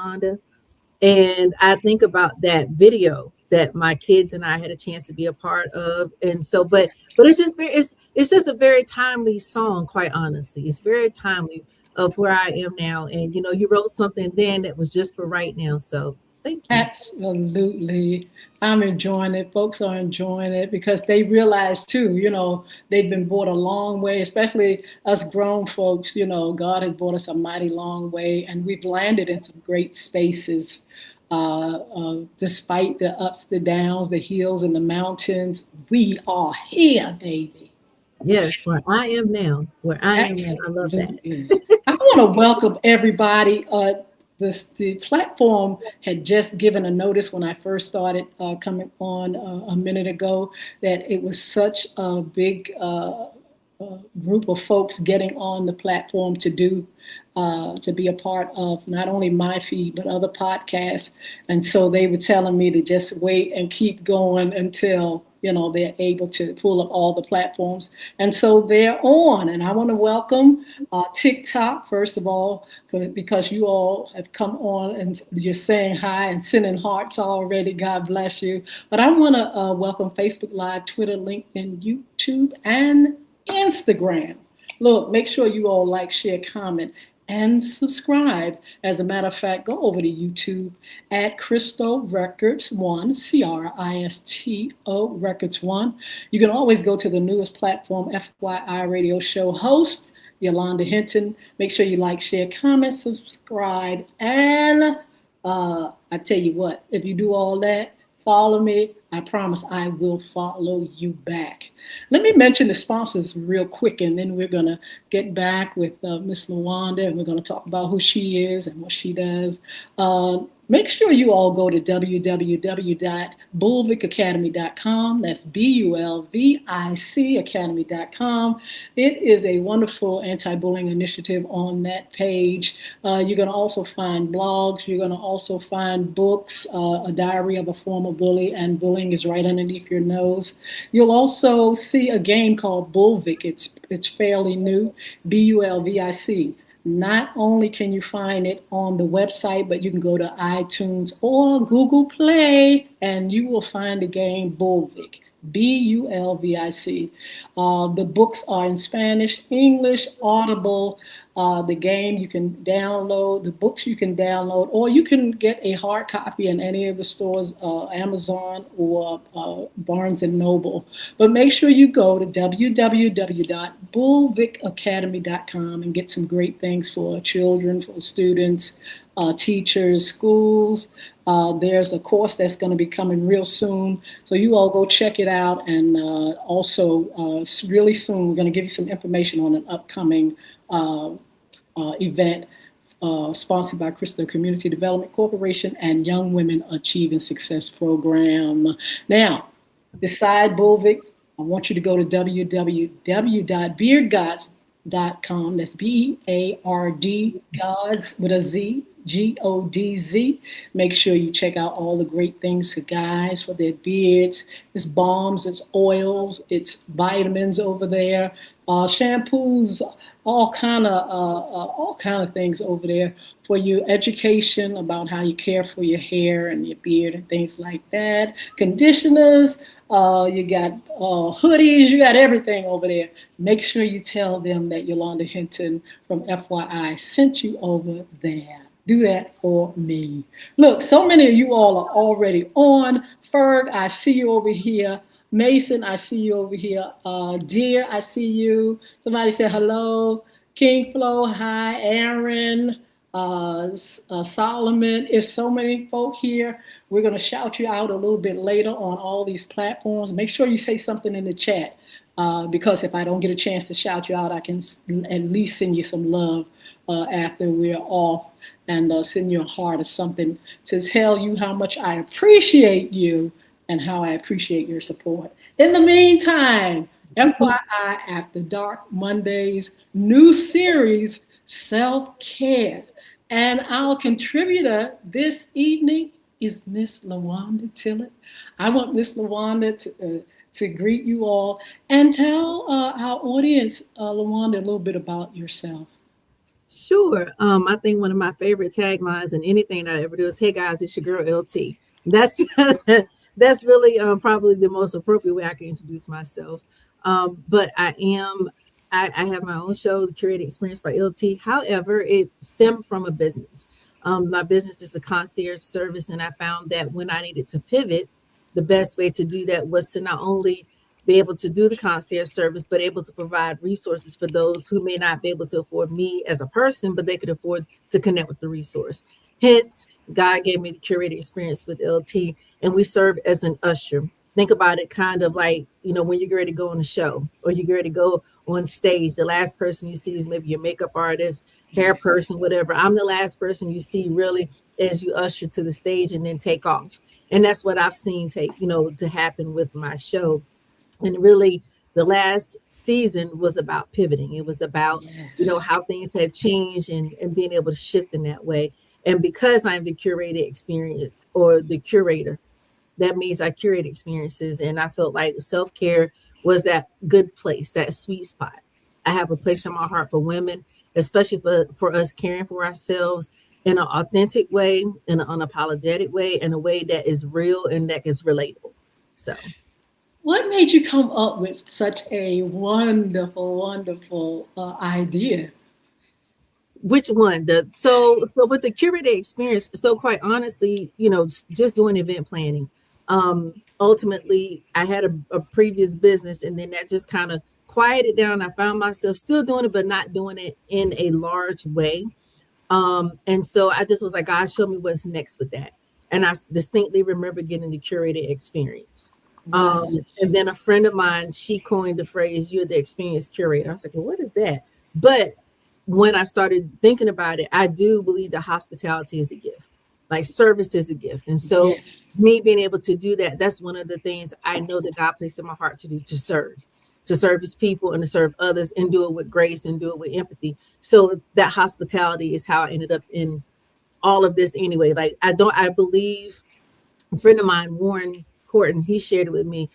Yolanda. And I think about that video that my kids and I had a chance to be a part of. And so, but it's just it's just a very timely song, quite honestly. It's very timely of where I am now. And you wrote something then that was just for right now. So thank you. Absolutely. I'm enjoying it. Folks are enjoying it because they realize too, they've been brought a long way, especially us grown folks. God has brought us a mighty long way, and we've landed in some great spaces. Despite the ups, the downs, the hills, and the mountains, we are here, baby. Yes, where I am now. Where I am now. I love that. Absolutely. I want to welcome everybody. The platform had just given a notice when I first started coming on a minute ago that it was such a big group of folks getting on the platform to be a part of not only my feed but other podcasts, and so they were telling me to just wait and keep going until they're able to pull up all the platforms, and so they're on. And I want to welcome TikTok first of all because you all have come on and you're saying hi and sending hearts already. God bless you. But I want to welcome Facebook Live, Twitter, LinkedIn, YouTube, and Instagram. Look, make sure you all like, share, comment, and subscribe. As a matter of fact, go over to YouTube at Cristo Records One, Cristo Records One. You can always go to the newest platform, FYI Radio Show host, Yolanda Hinton. Make sure you like, share, comment, subscribe, and I tell you what, if you do all that, follow me. I promise I will follow you back. Let me mention the sponsors real quick, and then we're going to get back with Miss Lawanda, and we're going to talk about who she is and what she does. Make sure you all go to www.bulvic.academy.com. That's BULVIC Academy.com. It is a wonderful anti-bullying initiative on that page. You're going to also find blogs. You're going to also find books, A Diary of a Former Bully, and Bullying is Right Underneath Your Nose. You'll also see a game called Bulvic. It's fairly new, BULVIC. Not only can you find it on the website, but you can go to iTunes or Google Play and you will find the game Bulvic, BULVIC. The books are in Spanish, English, Audible. The game you can download, the books you can download, or you can get a hard copy in any of the stores, Amazon or Barnes and Noble. But make sure you go to www.bulvicacademy.com and get some great things for children, for students, teachers, schools. There's a course that's going to be coming real soon. So you all go check it out. And also really soon, we're going to give you some information on an upcoming event sponsored by Crystal Community Development Corporation and Young Women Achieving Success Program. Now, beside Bulvic, I want you to go to www.beardgods.com. That's BEARD, Gods with a Z, GODZ. Make sure you check out all the great things for guys, for their beards. It's balms, it's oils, it's vitamins over there, shampoos, all kind of things over there for your education about how you care for your hair and your beard and things like that. Conditioners, you got hoodies, you got everything over there. Make sure you tell them that Yolanda Hinton from FYI sent you over there. Do that for me. Look, so many of you all are already on. Ferg, I see you over here. Mason, I see you over here. Dear, I see you. Somebody said hello. King Flo, hi. Aaron, Solomon. It's so many folk here. We're going to shout you out a little bit later on all these platforms. Make sure you say something in the chat because if I don't get a chance to shout you out, I can at least send you some love after we're off and send you a heart or something to tell you how much I appreciate you and how I appreciate your support. In the meantime, FYI After Dark Mondays, new series, Self-Care. And our contributor this evening is Miss Lawanda Tillett. I want Miss Lawanda to greet you all and tell our audience, Lawanda, a little bit about yourself. Sure. I think one of my favorite taglines in anything that I ever do is, "Hey guys, it's your girl LT." That's that's really probably the most appropriate way I can introduce myself. But I have my own show, the Curated Experience by LT. However, it stemmed from a business. My business is a concierge service, and I found that when I needed to pivot, the best way to do that was to not only be able to do the concierge service, but able to provide resources for those who may not be able to afford me as a person, but they could afford to connect with the resource. Hence, God gave me the curated experience with LT, and we serve as an usher. Think about it kind of like, when you get ready to go on a show or you get ready to go on stage, the last person you see is maybe your makeup artist, hair person, whatever. I'm the last person you see really as you usher to the stage and then take off. And that's what I've seen to happen with my show. And really, the last season was about pivoting. It was about, Yes. how things had changed and being able to shift in that way. And because I'm the curated experience or the curator, that means I curate experiences. And I felt like self-care was that good place, that sweet spot. I have a place in my heart for women, especially for us caring for ourselves in an authentic way, in an unapologetic way, in a way that is real and that is relatable. So What made you come up with such a wonderful, wonderful idea? which one? So with the curated experience, so quite honestly, just doing event planning. Ultimately I had a previous business, and then that just kind of quieted down. I found myself still doing it, but not doing it in a large way. And so I just was like, God, show me what's next with that. And I distinctly remember getting the curated experience. Wow. And then a friend of mine, she coined the phrase, "You're the experience curator." I was like, well, what is that? But when I started thinking about it, I do believe that hospitality is a gift, like service is a gift. And so Yes. me being able to do that, that's one of the things I know that God placed in my heart to do, to serve his people and to serve others and do it with grace and do it with empathy. So that hospitality is how I ended up in all of this anyway. Like I believe a friend of mine, Warren Horton, he shared it with me.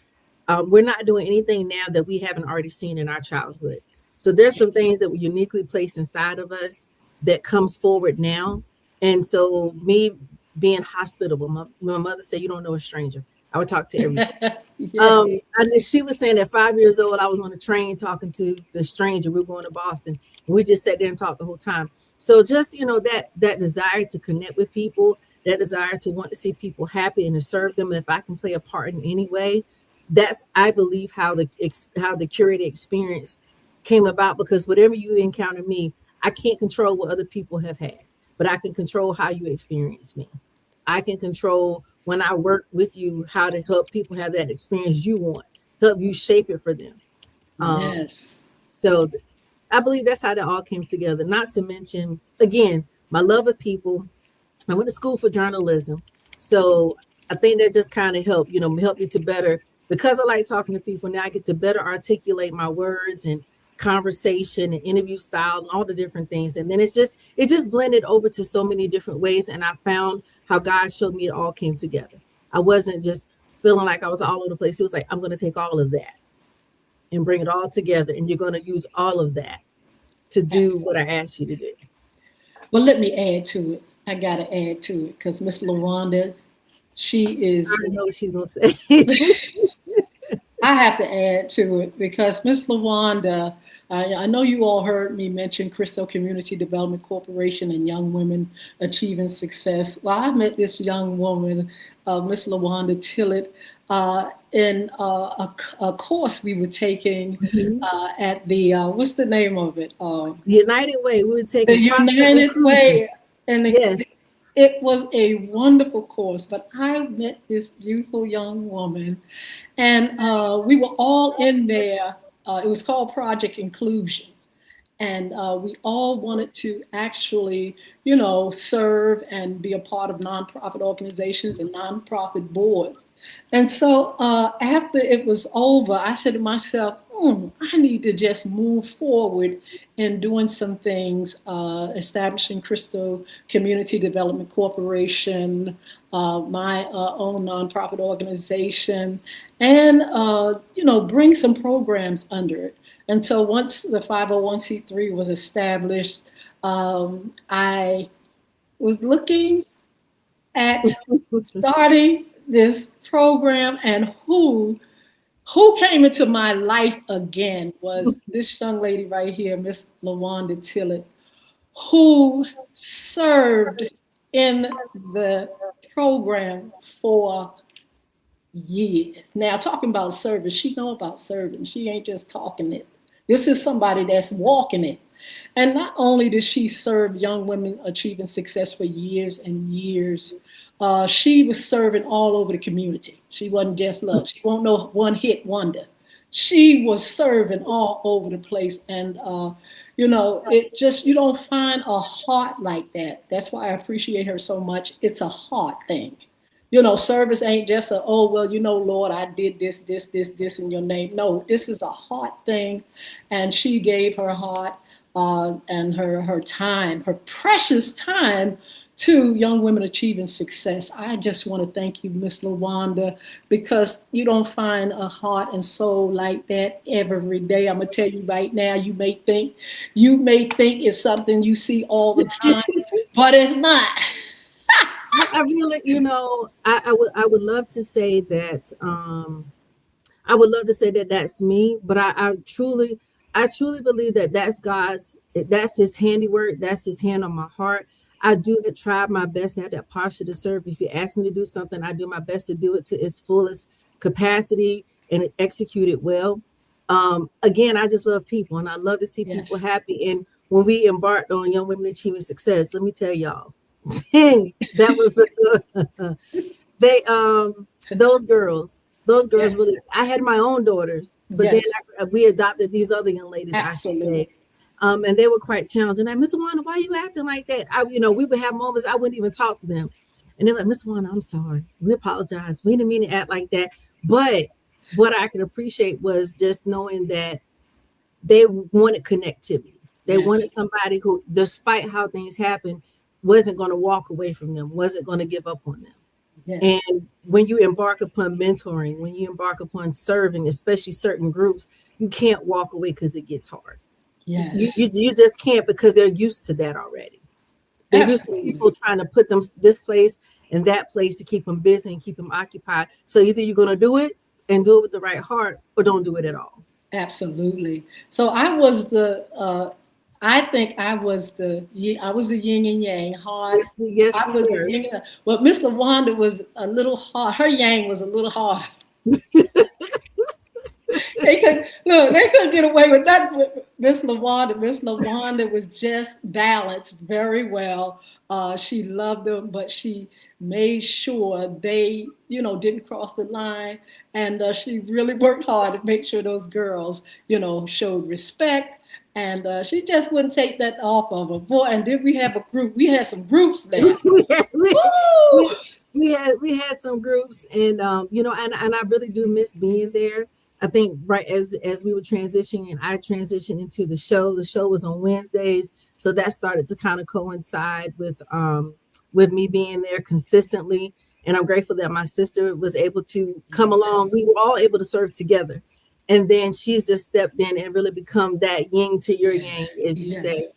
We're not doing anything now that we haven't already seen in our childhood. So there's some things that were uniquely placed inside of us that comes forward now. And so me being hospitable, my mother said, "You don't know a stranger." I would talk to everybody. Yes. And she was saying at 5 years old, I was on a train talking to the stranger. We were going to Boston. And we just sat there and talked the whole time. So just, that desire to connect with people, that desire to want to see people happy and to serve them. And if I can play a part in any way, that's, I believe, how the curated experience came about. Because whatever you encounter me, I can't control what other people have had, but I can control how you experience me. I can control when I work with you how to help people have that experience you want, help you shape it for them. Um, Yes. so I believe that's how that all came together. Not to mention, again, my love of people. I went to school for journalism. So I think that just kind of helped me to better, because I like talking to people. Now I get to better articulate my words and conversation and interview style and all the different things. And then it just blended over to so many different ways. And I found how God showed me it all came together. I wasn't just feeling like I was all over the place. He was like, "I'm going to take all of that and bring it all together. And you're going to use all of that to do what I asked you to do." Well, let me add to it. I got to add to it because Miss Lawanda, she I is. know what she's going to say. I have to add to it because Miss Lawanda, I know you all heard me mention Crystal Community Development Corporation and Young Women Achieving Success. Well, I met this young woman, Miss Lawanda Tillett, in a course we were taking Mhm. at the, what's the name of it? United Way. We were The taking profit United inclusion. Way. And Yes. it was a wonderful course, but I met this beautiful young woman, and we were all in there. It was called Project Inclusion, and we all wanted to actually, serve and be a part of nonprofit organizations and nonprofit boards. And so after it was over, I said to myself, I need to just move forward in doing some things, establishing Crystal Community Development Corporation, my own nonprofit organization, and, bring some programs under it. And so once the 501c3 was established, I was looking at starting this program, and who came into my life again was this young lady right here, Miss Lawanda Tillett, who served in the program for years. Now, talking about service, she know about serving. She ain't just talking it. This is somebody that's walking it. And not only did she serve young women achieving success for years and years, she was serving all over the community. She wasn't just love. She won't no one hit wonder. She was serving all over the place. And, it just, you don't find a heart like that. That's why I appreciate her so much. It's a heart thing. Service ain't just oh, well, Lord, I did this in your name. No, this is a heart thing. And she gave her heart and her time, her precious time to young women achieving success. I just want to thank you, Miss Lawanda, because you don't find a heart and soul like that every day. I'm gonna tell you right now, you may think it's something you see all the time, but it's not. I really, I would love to say that. I would love to say that that's me, but I truly believe that that's His handiwork, that's His hand on my heart. I do try my best to have that posture to serve. If you ask me to do something, I do my best to do it to its fullest capacity and execute it well. Again, I just love people, and I love to see people Yes. happy. And when we embarked on Young Women Achieving Success, let me tell y'all, that was they those girls Yes. really. I had my own daughters, but then Yes. we adopted these other young ladies, I should Absolutely. say. And they were quite challenging. And Miss Wanda, why are you acting like that? We would have moments I wouldn't even talk to them, and they're like, Miss Wanda, I'm sorry, we apologize, we didn't mean to act like that. But what I could appreciate was just knowing that they wanted connectivity. They Yes. wanted somebody who, despite how things happen, wasn't going to walk away from them, wasn't going to give up on them. Yes. And when you embark upon mentoring, when you embark upon serving, especially certain groups, you can't walk away because it gets hard. You, Yes. you you just can't, because they're used to that already. They're used to Absolutely. people trying to put them this place and that place to keep them busy and keep them occupied. So either you're going to do it and do it with the right heart, or don't do it at all. Absolutely. So I think I was the yin and yang, hard. Yes, I we was the were. yin and but Miss Lawanda was a little hard. Her yang was a little hard. They couldn't get away with that with Miss Lawanda. Miss Lawanda was just balanced very well. She loved them, but she made sure they, didn't cross the line. And she really worked hard to make sure those girls, showed respect. And she just wouldn't take that off of her. Boy, and did we have a group? We had some groups there. Woo! We had some groups, and and I really do miss being there. I think right as we were transitioning and I transitioned into the show. The show was on Wednesdays, so that started to kind of coincide with me being there consistently. And I'm grateful that my sister was able to come along. We were all able to serve together, and then she's just stepped in and really become that yin to your yang, Yes. as you Yes. say.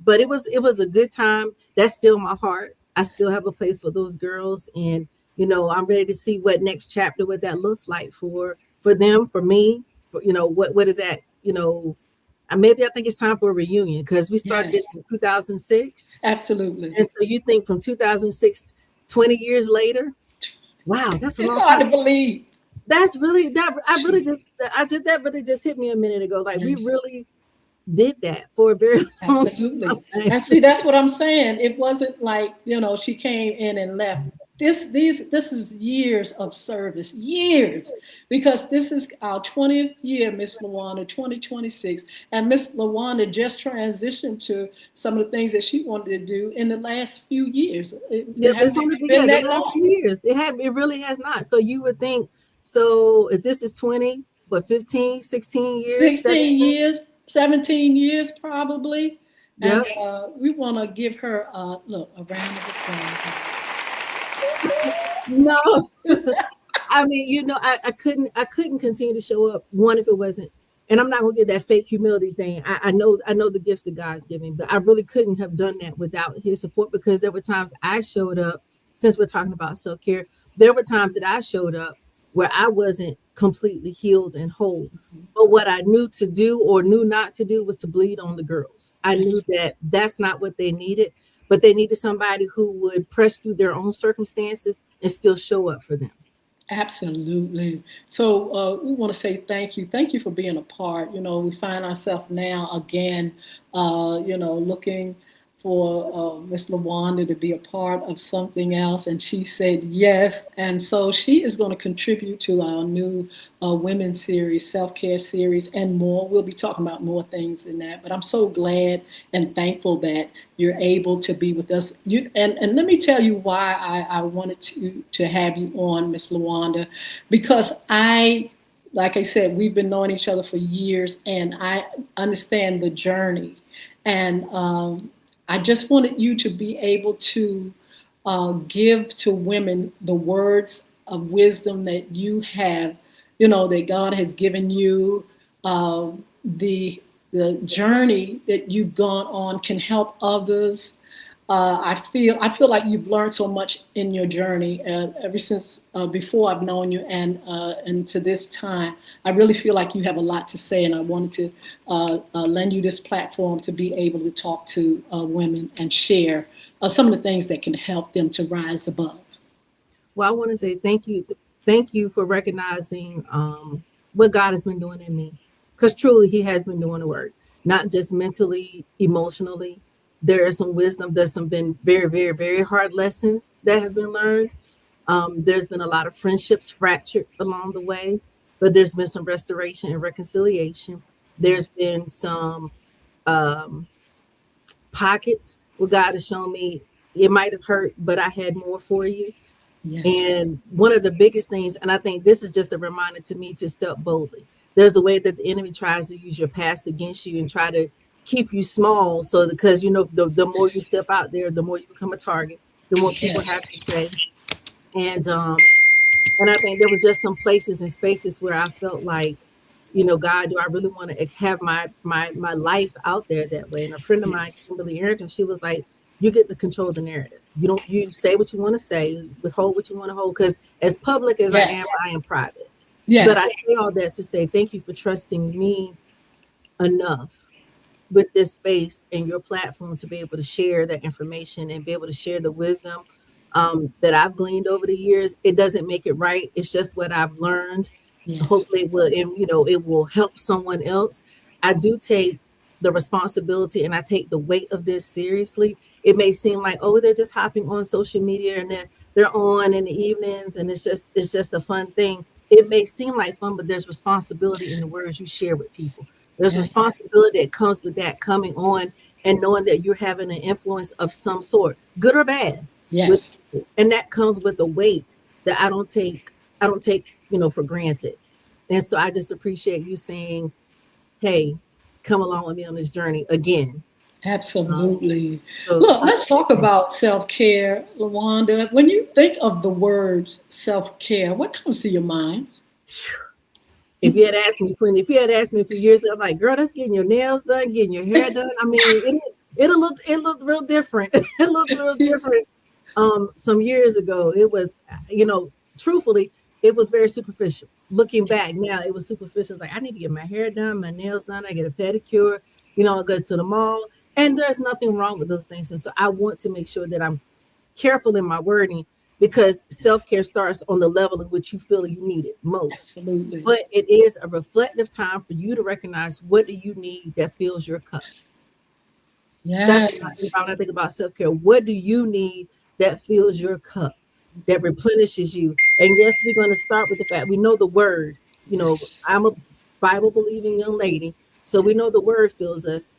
But it was a good time. That's still my heart. I still have a place for those girls, and I'm ready to see what next chapter, what that looks like for them, for me, for what is that? Maybe I think it's time for a reunion, because we started this Yes. in 2006, Absolutely. and so you think from 2006, 20 years later, wow, that's a It's long hard time. to believe. That's really that. She, That really just hit me a minute ago. Like, we yes. really did that for a very long Absolutely. time. And see, that's what I'm saying. It wasn't like, she came in and left. This is years of service, years, because this is our 20th year, Miss Lawanda, 2026. And Miss Lawanda just transitioned to some of the things that she wanted to do in the last few years. Yeah, It it's hasn't only even been, been the that last long. few years. It really has not. So you would think, so if this is 20, but 15, 16 years, 16 17. years, 17 years probably. And Yep. we want to give her, look, a round of No. I mean, I couldn't continue to show up, one, if it wasn't And I'm not gonna get that fake humility thing. I know the gifts that God's giving, but I really couldn't have done that without his support, because there were times I showed up, since we're talking about self-care, there were times that I showed up where I wasn't completely healed and whole. But what I knew to do or knew not to do was to bleed on the girls. I knew Yes. that that's not what they needed, but they needed somebody who would press through their own circumstances and still show up for them. Absolutely. So we want to say thank you. Thank you for being a part. You know, we find ourselves now again, looking for Miss Lawanda to be a part of something else, and she said yes. And so she is going to contribute to our new women's series, self-care series, and more. We'll be talking about more things in that. But I'm so glad and thankful that you're able to be with us. And let me tell you why I wanted to have you on, Miss Lawanda, because like I said, we've been knowing each other for years, and I understand the journey. And I just wanted you to be able to give to women the words of wisdom that you have, that God has given you. The journey that you've gone on can help others. I feel like you've learned so much in your journey ever since before I've known you, and to this time. I really feel like you have a lot to say, and I wanted to lend you this platform to be able to talk to women and share some of the things that can help them to rise above. Well, I want to say thank you for recognizing what God has been doing in me, because truly He has been doing the work, not just mentally, emotionally. There is some wisdom. There's some been very, very, very hard lessons that have been learned. There's been a lot of friendships fractured along the way, but there's been some restoration and reconciliation. Yeah. There's been some um, pockets where God has shown me it might have hurt, but I had more for you. Yes. And one of the biggest things, and I think this is just a reminder to me to step boldly. There's a way that the enemy tries to use your past against you and try to keep you small. So because the more you step out there, the more you become a target, the more people Yes. have to say. And and I think there was just some places and spaces where I felt like, God, do I really want to have my life out there that way? And a friend of Yeah. mine, Kimberly Arrington, she was like, you get to control the narrative. You say what you want to say, withhold what you want to hold. Because as public as Yes. I am private. But I Yes. say all that to say thank you for trusting me enough with this space and your platform to be able to share that information and be able to share the wisdom that I've gleaned over the years. It doesn't make it right. It's just what I've learned. Yes. Hopefully, it will help someone else. I do take the responsibility and I take the weight of this seriously. It may seem like, oh, they're just hopping on social media and they're on in the evenings and it's just a fun thing. It may seem like fun, but there's responsibility in the words you share with people. There's Yes. responsibility that comes with that coming on and knowing that you're having an influence of some sort, good or bad, with Yes. people. And that comes with a weight that I don't take, for granted. And so I just appreciate you saying, hey, come along with me on this journey again. Um, Absolutely. so Look, I let's talk about self care, Lawanda. When you think of the words self care, what comes to your mind? if you had asked me a few years ago, I'm like, girl, that's getting your nails done, getting your hair done. I mean, it looked real different. It looked real different. Some years ago, it was, truthfully, it was very superficial. Looking back now, it was superficial. It's like I need to get my hair done, my nails done. I get a pedicure. I go to the mall, and there's nothing wrong with those things. And so I want to make sure that I'm careful in my wording, because self-care starts on the level in which you feel you need it most. Absolutely. But it is a reflective time for you to recognize, what do you need that fills your cup. That's what I think Yes. about when I think about self-care. What do you need that fills your cup, that replenishes you? And yes, we're going to start with the fact we know the word. Yes. I'm a Bible believing young lady, so we know the word fills us.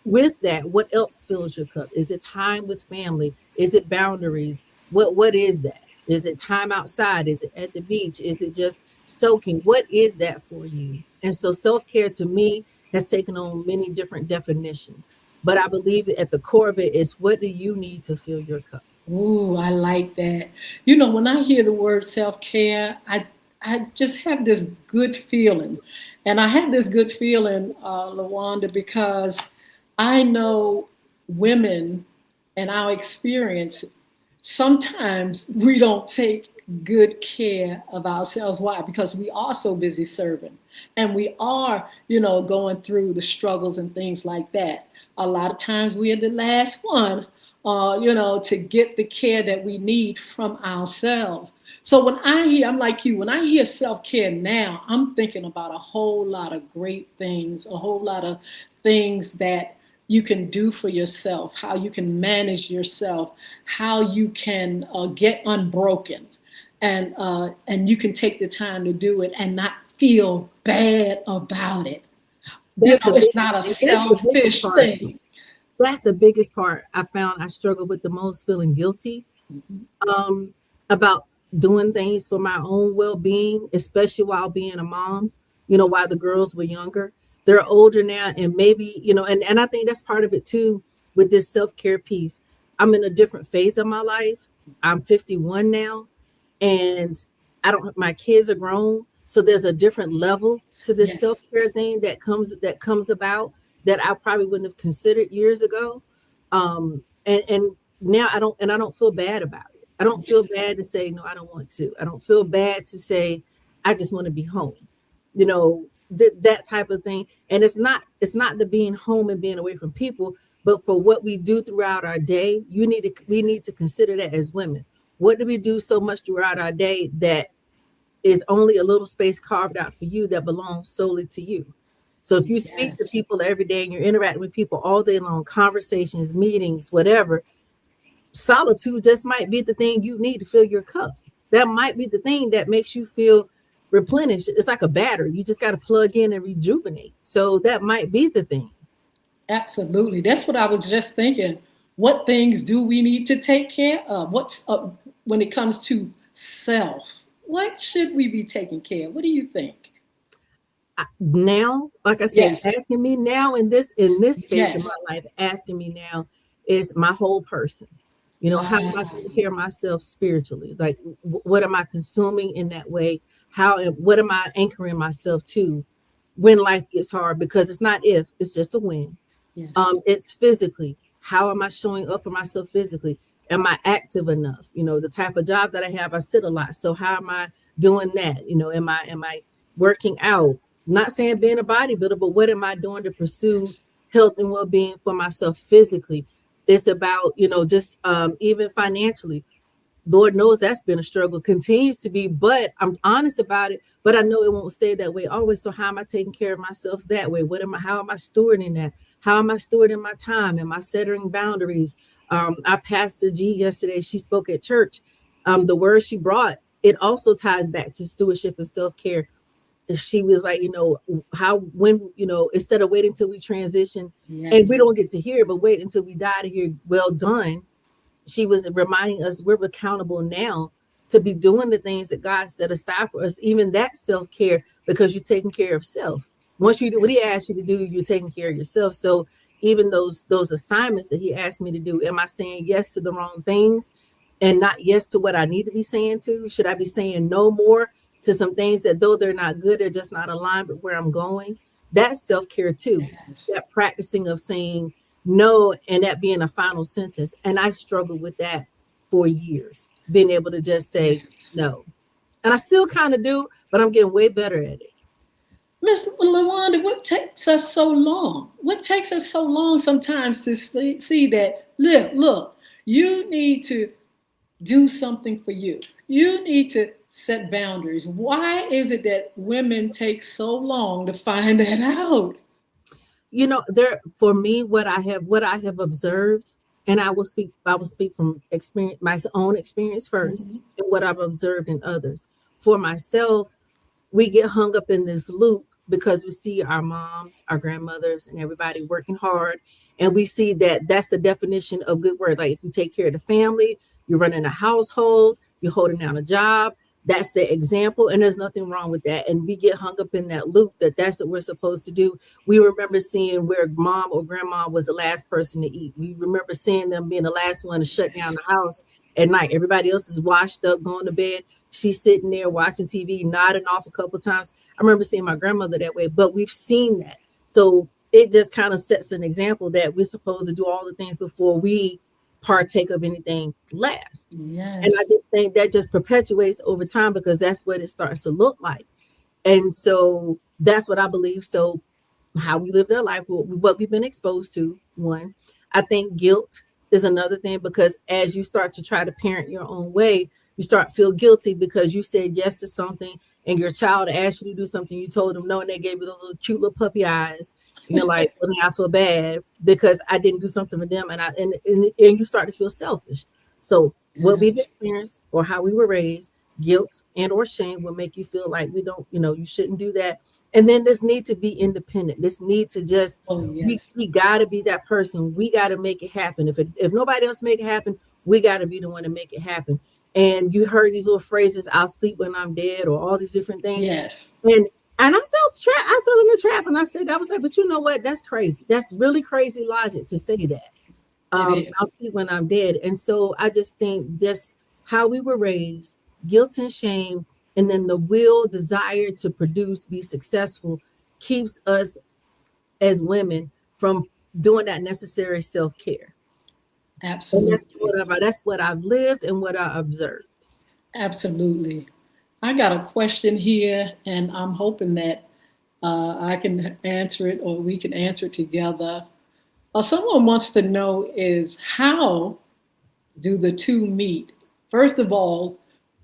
With that, what else fills your cup? Is it time with family? Is it boundaries? What is that? Is it time outside? Is it at the beach? Is it just soaking? What is that for you? And so self-care to me has taken on many different definitions. But I believe at the core of it is, what do you need to fill your cup? Ooh, I like that. You know, when I hear the word self care, I just have this good feeling. And I have this good feeling, Lawanda, because I know women and our experience, sometimes we don't take good care of ourselves. Why? Because we are so busy serving and we are, going through the struggles and things like that. A lot of times we are the last one, to get the care that we need from ourselves. So when I hear, I'm like you, when I hear self care now, I'm thinking about a whole lot of great things, a whole lot of things that you can do for yourself, how you can manage yourself, how you can get unbroken, and you can take the time to do it and not feel bad about it. That's the It's biggest not a that's the biggest selfish part. thing. That's the biggest part I found I struggle with the most, feeling guilty um about doing things for my own well-being, especially while being a mom, while the girls were younger. They're older now, and maybe, and I think that's part of it too with this self-care piece. I'm in a different phase of my life. I'm 51 now, and I don't my kids are grown, so there's a different level to this Yes, self-care thing that comes about that I probably wouldn't have considered years ago. And now I don't feel bad about it. I don't feel yes, bad to say no, I don't want to. I don't feel bad to say I just want to be home. That type of thing. And it's not the being home and being away from people, but for what we do throughout our day, we need to consider that as women. What do we do so much throughout our day that is only a little space carved out for you that belongs solely to you? So if you speak to yes, people every day and you're interacting with people all day long, conversations, meetings, whatever, solitude just might be the thing you need to fill your cup. That might be the thing that makes you feel replenished. It's like a battery. You just got to plug in and rejuvenate. So that might be the thing. absolutely. That's what I was just thinking. What things do we need to take care of? What's when it comes to self? What should we be taking care of? What do you think? Now, like I said, Yes, asking me now in this phase of yes. my life, asking me now is my whole person. How am I Ah, taking care of myself spiritually? Like, what am I consuming in that way? What am I anchoring myself to when life gets hard? Because it's not if, it's just a when. yes, It's physically. How am I showing up for myself physically? Am I active enough? The type of job that I have, I sit a lot. So how am I doing that? Am I working out? Not saying being a bodybuilder, but what am I doing to pursue yes, health and well-being for myself physically? It's about, just even financially. Lord knows that's been a struggle, continues to be, but I'm honest about it. But I know it won't stay that way always. So how am I taking care of myself that way? How am I stewarding that? How am I stewarding my time? Am I setting boundaries? Our pastor G yesterday, she spoke at church. The word she brought, it also ties back to stewardship and self-care. She was like, how when, instead of waiting till we transition and yes, we don't get to hear it, but wait until we die to hear well done. She was reminding us we're accountable now to be doing the things that God set aside for us, even that self-care, because you're taking care of self. Once you do what he yes, asks you to do, you're taking care of yourself. So even those assignments that he asked me to do, am I saying yes to the wrong things and not yes to what I need to be saying to? Should I be saying no more to some things that, though they're not good, they're just not aligned with where I'm going? That's self-care too. yes, That practicing of saying no and that being a final sentence. And I struggled with that for years, being able to just say yes. no. And I still kind of do, but I'm getting way better at it. Miss Lawanda, what takes us so long? What takes us so long sometimes to see that, look, you need to do something for you. You need to set boundaries. Why is it that women take so long to find that out? There for me, what I have observed, and I will speak from experience, my own experience first, Mhm. and what I've observed in others. For myself, we get hung up in this loop because we see our moms, our grandmothers, and everybody working hard. And we see that that's the definition of good work. Like if you take care of the family, you're running a household, you're holding down a job. That's the example. And there's nothing wrong with that. And we get hung up in that loop that that's what we're supposed to do. We remember seeing where mom or grandma was the last person to eat. We remember seeing them being the last one to shut down Yes, the house at night. Everybody else is washed up, going to bed. She's sitting there watching TV, nodding off a couple of times. I remember seeing my grandmother that way, but we've seen that. So it just kind of sets an example that we're supposed to do all the things before we partake of anything last. And I Yes. just think that just perpetuates over time because that's what it starts to look like. And so that's what I believe. So how we live their life, what we've been exposed to, one. I think guilt is another thing because as you start to try to parent your own way, you start to feel guilty because you said yes to something and your child asked you to do something, you told them no, and they gave you those little cute little puppy eyes. And you're like, well, now I feel bad because I didn't do something for them, and you start to feel selfish. So what we've Yes. experienced or how we were raised, guilt and or shame will make you feel like we don't, you shouldn't do that. And then this need to be independent. This need to just Oh, we, yes. we got to be that person. We got to make it happen. If nobody else make it happen, we got to be the one to make it happen. And you heard these little phrases, "I'll sleep when I'm dead," or all these different things. Yes. And and I felt trapped. I fell in the trap, and I said, I was like, but you know what? That's crazy. That's really crazy logic to say that. It I'll is. see when I'm dead. And so I just think that's how we were raised, guilt and shame, and then the will, desire to produce, be successful, keeps us as women from doing that necessary self-care. And Absolutely. that's what I've lived and what I observed. Absolutely. I got a question here, and I'm hoping that I can answer it or we can answer it together. Someone wants to know is how do the two meet? First of all,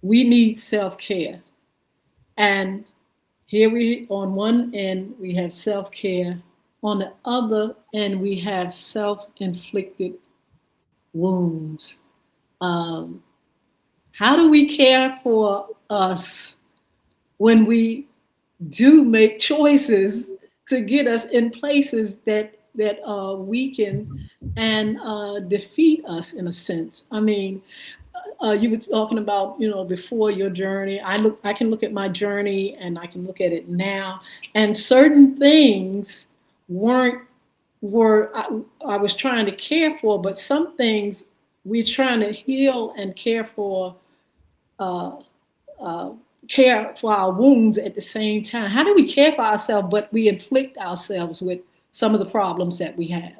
we need self-care. And here we, on one end, we have self-care. On the other end, we have self-inflicted wounds. Um, how do we care for us when we do make choices to get us in places that weaken and defeat us in a sense? I mean, you were talking about, before your journey. I can look at my journey and I can look at it now, and certain things weren't were I was trying to care for, but some things we're trying to heal and uh, uh, care for our wounds at the same time. How do we care for ourselves, but we inflict ourselves with some of the problems that we have?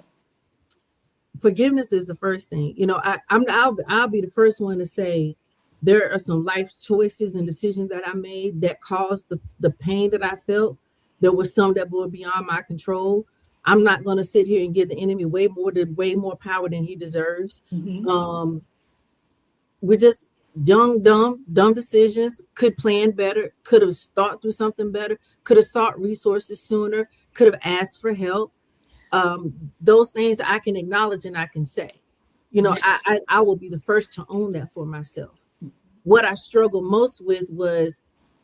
Forgiveness is the first thing. I'll be the first one to say there are some life choices and decisions that I made that caused the pain that I felt. There was some that were beyond my control. I'm not going to sit here and give the enemy way more power than he deserves. Mm-hmm. Um, we're just young, dumb decisions. Could plan better. Could have thought through something better. Could have sought resources sooner. Could have asked for help. Those things I can acknowledge and I can say, Yes. I will be the first to own that for myself. What I struggled most with was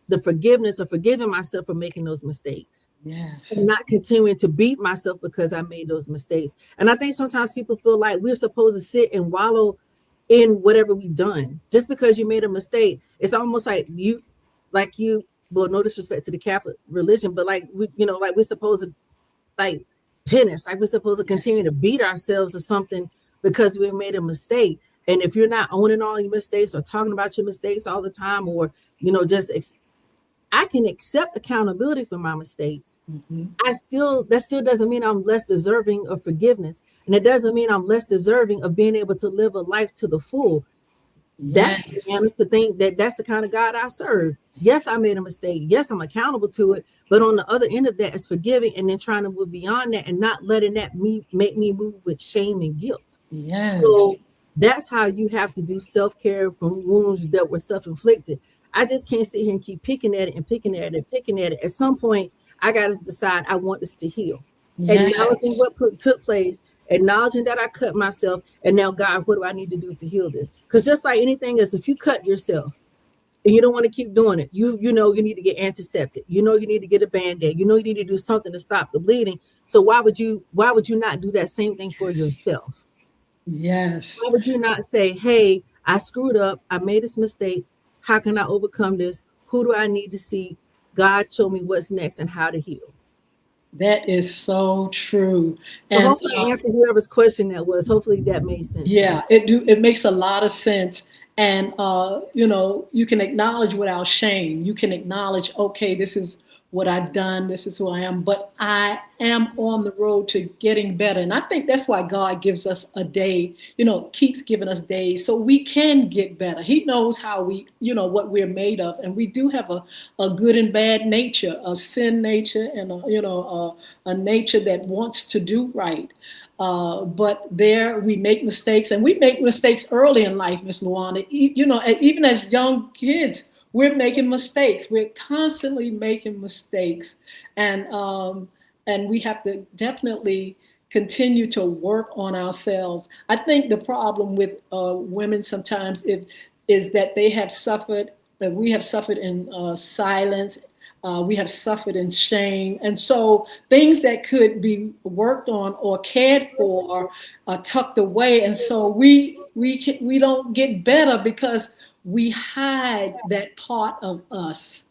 the forgiveness of forgiving myself for making those mistakes Yes. and not continuing to beat myself because I made those mistakes. And I think sometimes people feel like we're supposed to sit and wallow in whatever we've done. Just because you made a mistake, it's almost well, no disrespect to the Catholic religion, but like we're supposed to like penance, like we're supposed to Yes. continue to beat ourselves or something because we made a mistake. And if you're not owning all your mistakes or talking about your mistakes all the time, or just I can accept accountability for my mistakes. Mm-hmm. That still doesn't mean I'm less deserving of forgiveness, and it doesn't mean I'm less deserving of being able to live a life to the full. That's Yes. bananas to think that that's the kind of God I serve. Yes, I made a mistake. Yes, I'm accountable to it. But on the other end of that is forgiving and then trying to move beyond that and not letting that make me move with shame and guilt. Yes. So that's how you have to do self-care from wounds that were self-inflicted. I just can't sit here and keep picking at it and picking at it and picking at it. At some point, I got to decide I want this to heal. Acknowledging Yes. what took place, acknowledging that I cut myself, and now, God, what do I need to do to heal this? Because just like anything else, if you cut yourself and you don't want to keep doing it, you know you need to get antiseptic. You know you need to get a band-aid. You know you need to do something to stop the bleeding. So why would you not do that same thing for Yes. yourself? Yes. Why would you not say, hey, I screwed up. I made this mistake. How can I overcome this? Who do I need to see? God, show me what's next and how to heal. That is so true. So And hopefully I answered whoever's question that was. Hopefully that made sense, yeah, Annie. it makes a lot of sense. And, you know, you can acknowledge without shame. You can acknowledge, okay, this is what I've done. This is who I am. But I am on the road to getting better. And I think that's why God gives us a day, you know, keeps giving us days so we can get better. He knows how we, you know, what we're made of. And we do have a good and bad nature, a sin nature, and, you know, a nature that wants to do right. But there we make mistakes, and we make mistakes early in life, Miss Luana. You know, even as young kids, we're making mistakes. We're constantly making mistakes, and we have to definitely continue to work on ourselves. I think the problem with women sometimes is that they have suffered, that we have suffered in silence. We have suffered in shame. And so things that could be worked on or cared for are tucked away. And so we don't get better because we hide that part of us.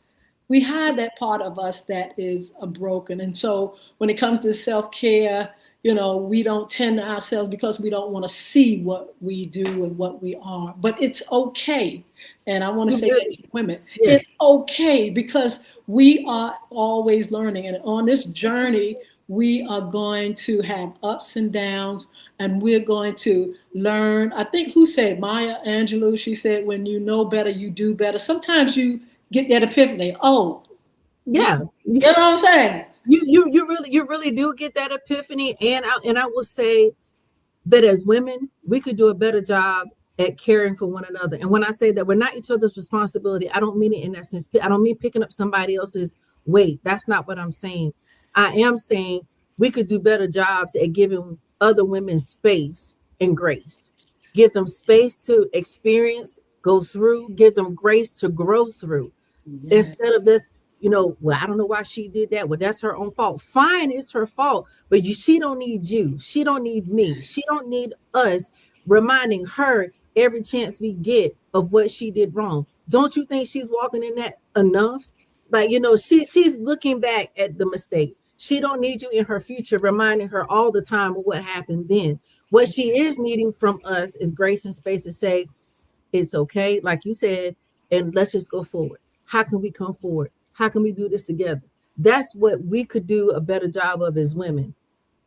We hide that part of us that is broken. And so when it comes to self-care, you know, we don't tend to ourselves because we don't want to see what we do and what we are. But it's okay. And I want to say that to women, Yes. it's okay because we are always learning. And on this journey, we are going to have ups and downs, and we're going to learn. I think who said, Maya Angelou, she said, when you know better, you do better. Sometimes you get that epiphany. Oh, Yeah. you know what I'm saying? You really do get that epiphany. And I will say that as women, we could do a better job at caring for one another. And when I say that we're not each other's responsibility, I don't mean it in that sense. I don't mean picking up somebody else's weight. That's not what I'm saying. I am saying we could do better jobs at giving other women space and grace. Give them space to experience, go through, give them grace to grow through. Yeah. Instead of this, well, I don't know why she did that. Well, that's her own fault. Fine, it's her fault. But she don't need you. She don't need me. She don't need us reminding her every chance we get of what she did wrong. Don't you think she's walking in that enough? Like, she's looking back at the mistake. She don't need you in her future, reminding her all the time of what happened then. What she is needing from us is grace and space to say, it's okay, like you said, and let's just go forward. How can we come forward? How can we do this together? That's what we could do a better job of as women,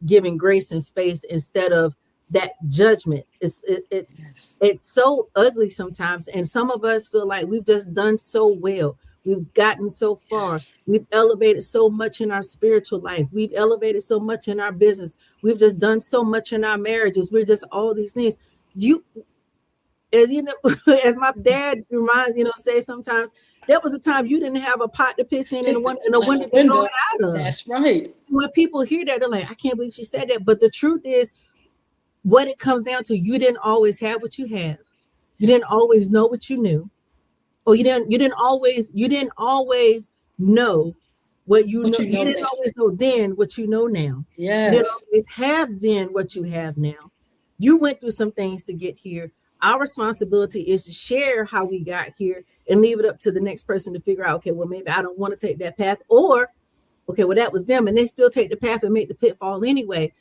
giving grace and space instead of that judgment. It's so ugly sometimes, and some of us feel like we've just done so well. We've gotten so far. We've elevated so much in our spiritual life. We've elevated so much in our business. We've just done so much in our marriages. We're just all these things. You as as my dad reminds, say sometimes there was a time you didn't have a pot to piss in and a window to throw it out of. That's right. When people hear that, they're like, I can't believe she said that. But the truth is, what it comes down to, you didn't always have what you have. You didn't always know what you knew. Or you didn't always know what you know. You didn't always know then what you know now. Yes. You didn't always have then what you have now. You went through some things to get here. Our responsibility is to share how we got here and leave it up to the next person to figure out, okay, well, maybe I don't want to take that path, or, okay, well, that was them, and they still take the path and make the pitfall anyway.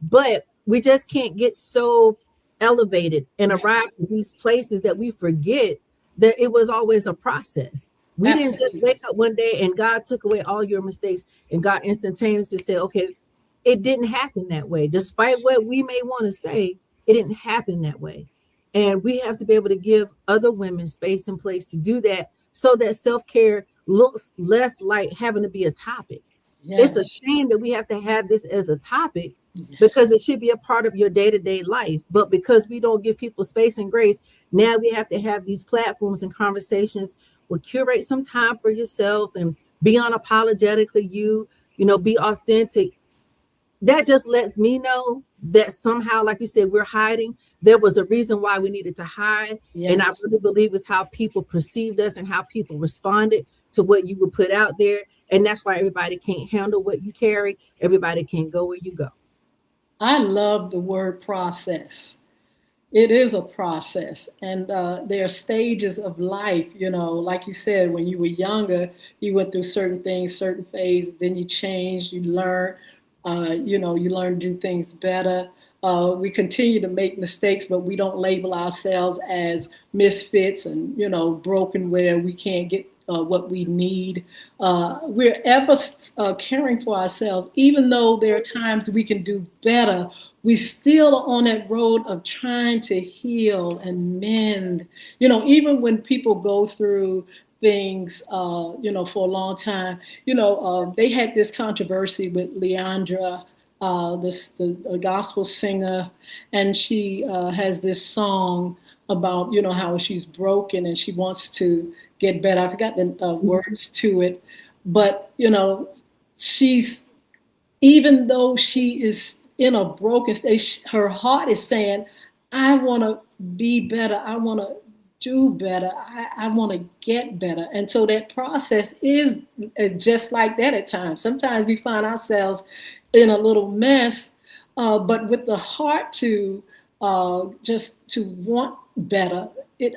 But we just can't get so elevated and arrive to these places that we forget that it was always a process. We didn't just wake up one day and God took away all your mistakes and God instantaneously said, okay, it didn't happen that way. Despite what we may want to say, it didn't happen that way. And we have to be able to give other women space and place to do that so that self-care looks less like having to be a topic. Yes. It's a shame that we have to have this as a topic because it should be a part of your day-to-day life. But because we don't give people space and grace, now we have to have these platforms and conversations. Well, curate some time for yourself and be unapologetically you, be authentic. That just lets me know that somehow, like you said, we're hiding. There was a reason why we needed to hide. Yes. And I really believe it's how people perceived us and how people responded to what you would put out there. And that's why everybody can't handle what you carry. Everybody can't go where you go. I love the word process. It is a process. And there are stages of life, like you said, when you were younger, you went through certain things, certain phases, then you changed, you learned. You learn to do things better. We continue to make mistakes, but we don't label ourselves as misfits and, broken where we can't get what we need. We're ever caring for ourselves, even though there are times we can do better. We still are on that road of trying to heal and mend. Even when people go through things, for a long time, they had this controversy with Leandra, the gospel singer, and she has this song about how she's broken and she wants to get better. I forgot the words to it, but she's, even though she is in a broken state, her heart is saying, I want to be better. I want to do better. I want to get better. And so that process is just like that at times. Sometimes we find ourselves in a little mess, but with the heart to just to want better,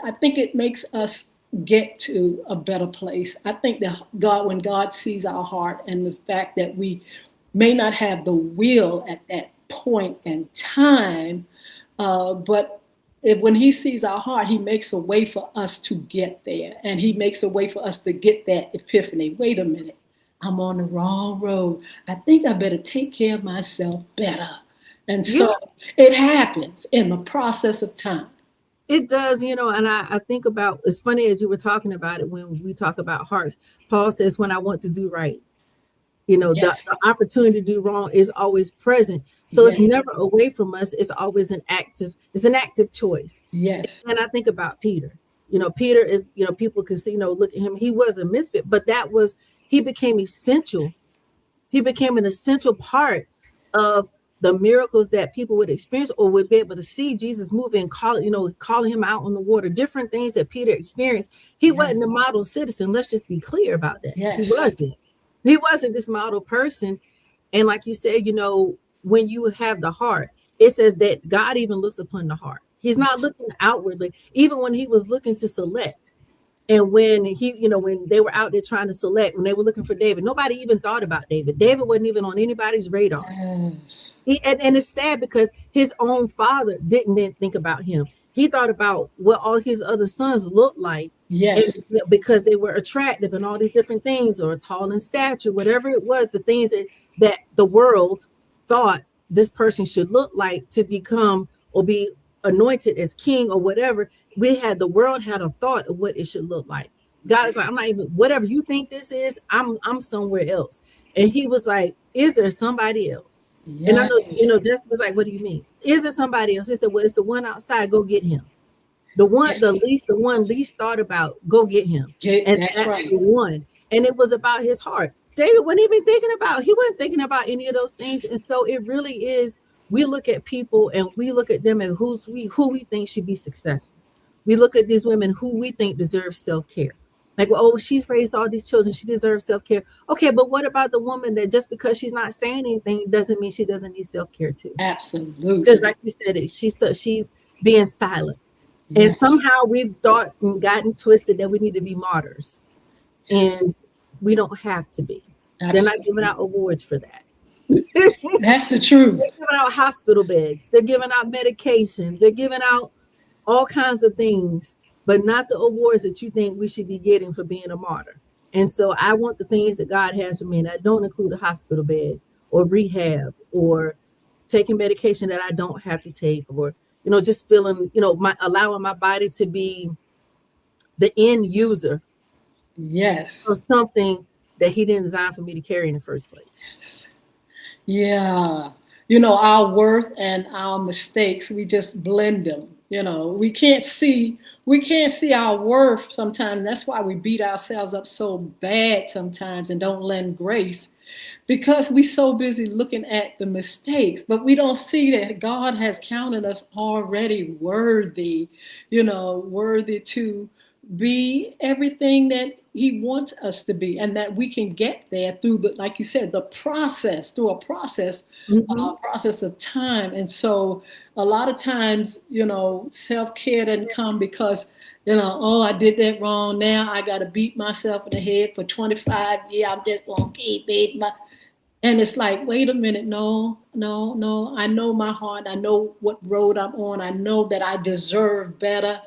I think it makes us get to a better place. I think that when God sees our heart and the fact that we may not have the will at that point in time, but when he sees our heart, he makes a way for us to get there. And he makes a way for us to get that epiphany. Wait a minute, I'm on the wrong road. I think I better take care of myself better. And so it happens in the process of time. It does, and I think about, it's funny as you were talking about it, when we talk about hearts, Paul says, when I want to do right, the opportunity to do wrong is always present. So it's never away from us. It's always an active choice. Yes. And I think about Peter. Peter is, people can see, look at him. He was a misfit, but he became essential. He became an essential part of the miracles that people would experience or would be able to see Jesus move and calling him out on the water, different things that Peter experienced. He wasn't a model citizen. Let's just be clear about that. Yes. He wasn't this model person. And like you said, when you have the heart, it says that God even looks upon the heart. He's not looking outwardly, even when he was looking to select. And when when they were out there trying to select, when they were looking for David, nobody even thought about David. David wasn't even on anybody's radar. Yes. And it's sad because his own father didn't think about him. He thought about what all his other sons looked like. Yes. Because they were attractive and all these different things, or tall in stature, whatever it was, the things that the world thought this person should look like to become or be anointed as king or whatever. The world had a thought of what it should look like. God is like, I'm not even, whatever you think this is, I'm somewhere else. And he was like, is there somebody else? Yes. And I know, Jessica was like, what do you mean? Is there somebody else? He said, well, it's the one outside, go get him. The one least thought about, go get him. And that's right. The one. And it was about his heart. David wasn't even he wasn't thinking about any of those things. And so it really is, we look at people and we look at them and who we think should be successful. We look at these women who we think deserve self-care. Like, well, she's raised all these children, she deserves self-care. Okay, but what about the woman that just because she's not saying anything doesn't mean she doesn't need self-care too? Absolutely. Because like you said, she's being silent. Yes. And somehow we've thought and gotten twisted that we need to be martyrs. Yes. And we don't have to be. Absolutely. They're not giving out awards for that. That's the truth. They're giving out hospital beds. They're giving out medication. They're giving out all kinds of things, but not the awards that you think we should be getting for being a martyr. And so I want the things that God has for me, and that don't include a hospital bed or rehab or taking medication that I don't have to take, or just feeling, allowing my body to be the end user. Yes. Of something that he didn't design for me to carry in the first place. Yeah. Our worth and our mistakes, we just blend them. We can't see our worth sometimes. That's why we beat ourselves up so bad sometimes and don't lend grace, because we're so busy looking at the mistakes, but we don't see that God has counted us already worthy, worthy to be everything that he wants us to be, and that we can get there through like you said, through a process, process of time. And so a lot of times, self-care doesn't come because, I did that wrong. Now I got to beat myself in the head for 25 years. I'm just going to keep beating And it's like, wait a minute, no, no, no. I know my heart. I know what road I'm on. I know that I deserve better.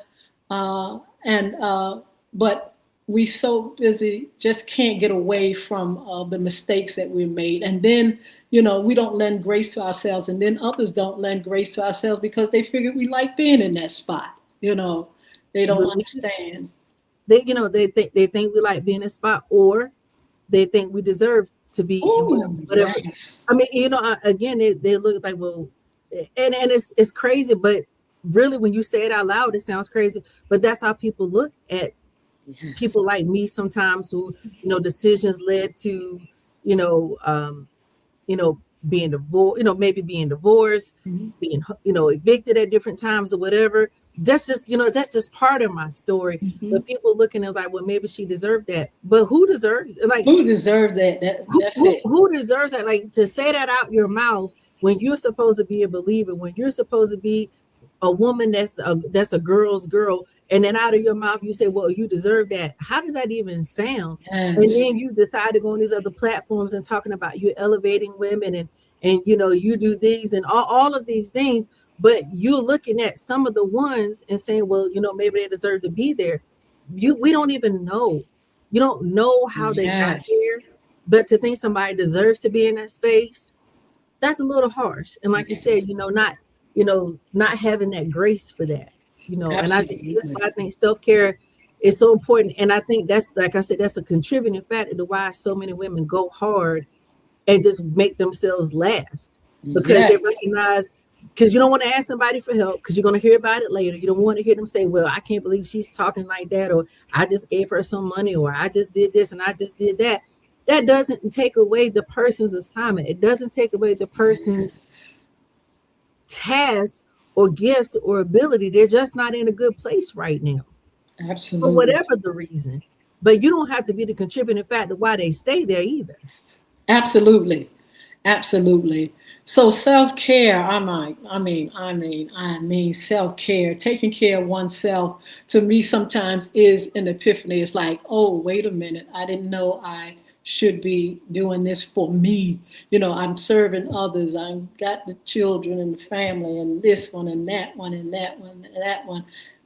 And but we so busy, just can't get away from the mistakes that we made. And then, we don't lend grace to ourselves, and then others don't lend grace to ourselves because they figure we like being in that spot. They don't Religious, understand. they think we like being in a spot, or they think we deserve to be in Oh, whatever. yes. I mean, again, they look like, well, and it's crazy, but really, when you say it out loud, it sounds crazy. But that's how people look at Yes. people like me sometimes, who decisions led to you know um, being divorced, maybe being divorced, Mhm. being evicted at different times or whatever. That's just part of my story. Mhm. But people looking at like, well, maybe she deserved that, but who deserves it? Like, Who deserves that? That's it. who deserves that? Like, to say that out your mouth when you're supposed to be a believer, when you're supposed to be a woman that's a girl's girl, and then out of your mouth you say, well, you deserve that. How does that even sound? And Yes. then you decide to go on these other platforms and talking about you elevating women, and you do these and all of these things, but you looking at some of the ones and saying, well, maybe they deserve to be there. We don't even know. You don't know how they got Yes. there, but to think somebody deserves to be in that space, that's a little harsh. And like you said, Yes. not having that grace for that, and that's Absolutely. why I think self-care is so important. And I think that's, like I said, that's a contributing factor to why so many women go hard and just make themselves last, because they Yes. recognize, because you don't want to ask somebody for help because you're going to hear about it later. You don't want to hear them say, well, I can't believe she's talking like that, or I just gave her some money, or I just did this and I just did that. That doesn't take away the person's assignment. It doesn't take away the person's task or gift or ability. They're just not in a good place right now, for Absolutely. whatever the reason. But you don't have to be the contributing factor why they stay there either. Absolutely. Absolutely. So self-care, I mean, self-care, taking care of oneself, to me sometimes is an epiphany. It's like, oh, wait a minute. I didn't know I should be doing this for me. I'm serving others. I've got the children and the family and this one and that one and that one and that one.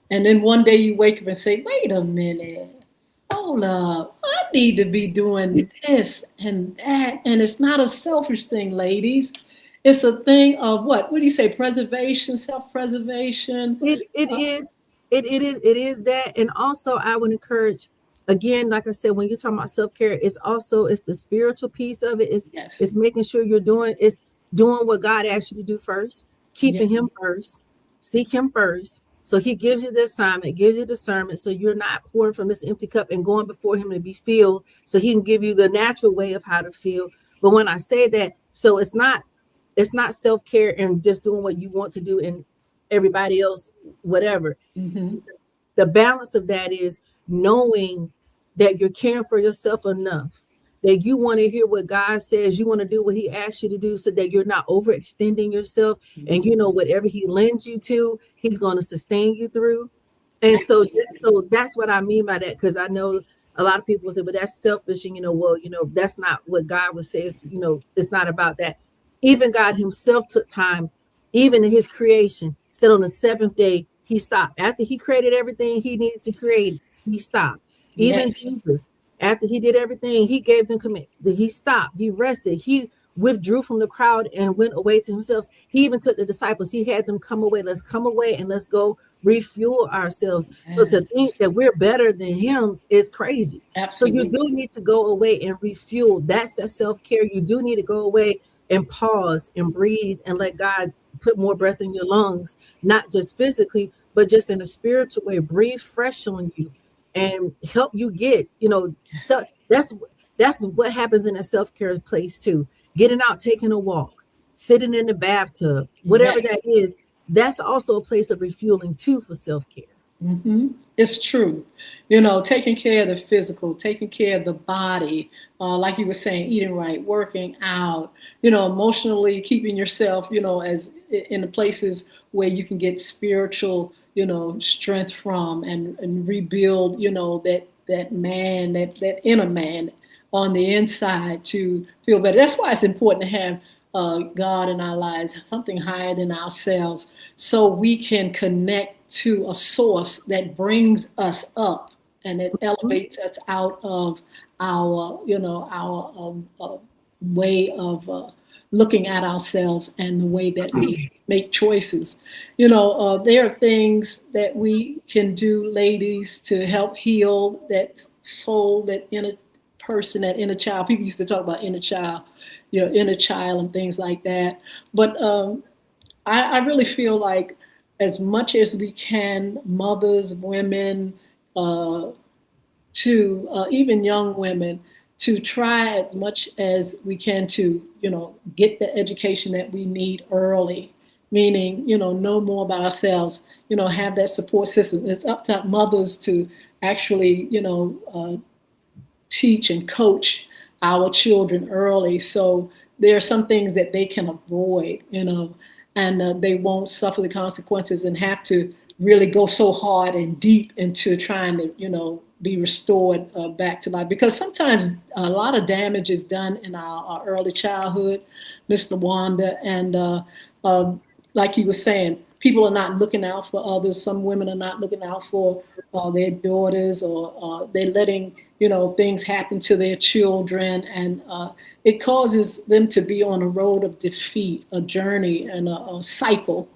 And then one day you wake up and say, wait a minute. Hold up, I need to be doing this and that. And it's not a selfish thing, ladies. It's a thing of what? What do you say? Preservation, self-preservation. It Uh, is it is that. And also I would encourage, again, like I said, when you're talking about self-care, it's the spiritual piece of it. it's yes. it's making sure it's doing what God asked you to do first, Yeah. keeping him first, seek him first, so he gives you the assignment, gives you discernment, so you're not pouring from this empty cup and going before him to be filled, so he can give you the natural way of how to feel. But when I say that, so it's not self-care and just doing what you want to do and everybody else whatever. Mm-hmm. The balance of that is knowing that you're caring for yourself enough, that you want to hear what God says, you want to do what he asks you to do, so that you're not overextending yourself. And whatever he lends you to, he's going to sustain you through. And so, Absolutely. that's what I mean by that, because I know a lot of people say, but that's selfish. And, well, that's not what God would say. It's not about that. Even God himself took time, even in his creation, said on the seventh day, he stopped. After he created everything he needed to create, he stopped. Even Yes. Jesus, after he did everything, he gave them command. He stopped. He rested. He withdrew from the crowd and went away to himself. He even took the disciples. He had them come away. Let's come away and let's go refuel ourselves. So to Yes. think that we're better than him is crazy. So you Absolutely. do need to go away and refuel. That's that self-care. You do need to go away and pause and breathe and let God put more breath in your lungs, not just physically, but just in a spiritual way. Breathe fresh on you and help you so that's what happens in a self-care place too. Getting out, taking a walk, sitting in the bathtub, whatever Yes. that is, that's also a place of refueling too for self-care. Hmm. It's true. Taking care of the physical, taking care of the body, like you were saying, eating right, working out, emotionally keeping yourself, as in the places where you can get spiritual, strength from, and rebuild, that man, that inner man, on the inside to feel better. That's why it's important to have God in our lives, something higher than ourselves, so we can connect to a source that brings us up and it elevates us out of our way of looking at ourselves and the way that we make choices. There are things that we can do, ladies, to help heal that soul, that inner person, that inner child. People used to talk about inner child, your inner child and things like that. But I really feel like as much as we can, mothers, women, uh, to even young women, to try as much as we can to, get the education that we need early, meaning, know more about ourselves, have that support system. It's up to mothers to actually, teach and coach our children early. So there are some things that they can avoid, and they won't suffer the consequences and have to really go so hard and deep into trying to, be restored back to life. Because sometimes a lot of damage is done in our early childhood, Miss Lawanda, and like you were saying, people are not looking out for others. Some women are not looking out for their daughters, or they're letting things happen to their children, and it causes them to be on a road of defeat, a journey, and a cycle.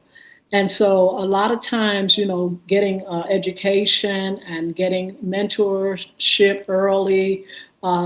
And so a lot of times, getting education and getting mentorship early,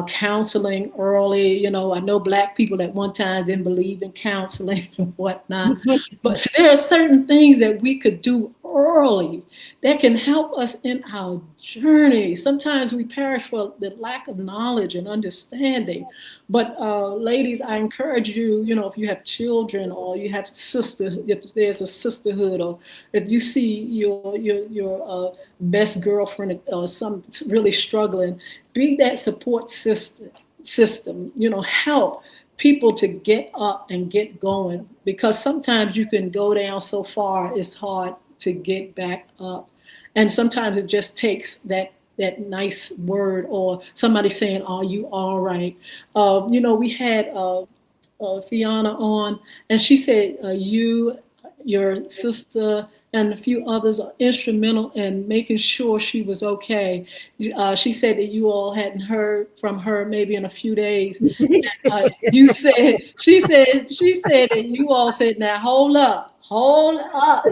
counseling early. I know Black people at one time didn't believe in counseling and whatnot, but there are certain things that we could do early that can help us in our journey. Sometimes we perish for the lack of knowledge and understanding. But ladies, I encourage you, if you have children, or you have if there's a sisterhood, or if you see your best girlfriend or some really struggling, be that support system. Help people to get up and get going, because sometimes you can go down so far, it's hard to get back up. And sometimes it just takes that nice word, or somebody saying, "Are you all right?" We had Fiona on, and she said, your sister, and a few others are instrumental in making sure she was okay. She said that you all hadn't heard from her maybe in a few days. She said that you all said, "Now hold up,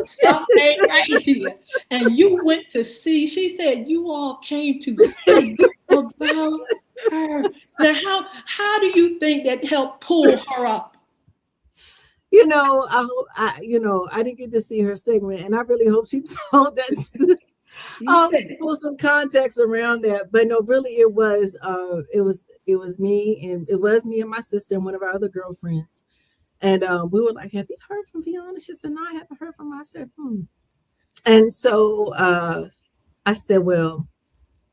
something right here." And you went to see. She said you all came to see about her. Now, how do you think that helped pull her up? I didn't get to see her segment, and I really hope she told that. She pulled some context around that, but no, really, it was me, and it was me and my sister and one of our other girlfriends, and we were like, "Have you heard from Fiona?" She said, "No, I haven't heard from her." I said, "Hmm," and so I said, "Well,"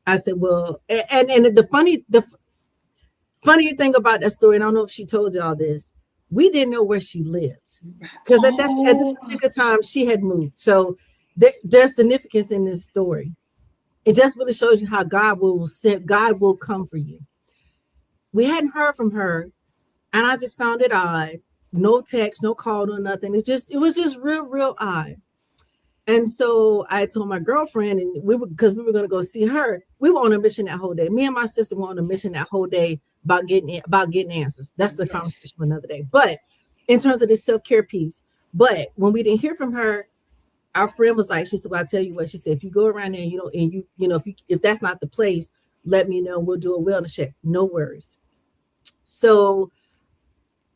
and the funny thing about that story, and I don't know if she told y'all this, we didn't know where she lived, because at this particular time she had moved. So there's significance in this story. It just really shows you how God will come for you. We hadn't heard from her, and I just found it odd. No text, no call, no nothing. It was just real odd. And so I told my girlfriend, and because we were going to go see her. We were on a mission that whole day. Me and my sister were on a mission that whole day about getting answers. That's the conversation for another day. But in terms of the self-care piece, but when we didn't hear from her, our friend was like, she said, "Well, I'll tell you what." She said, "If you go around there, if that's not the place, let me know. We'll do a wellness check. No worries." So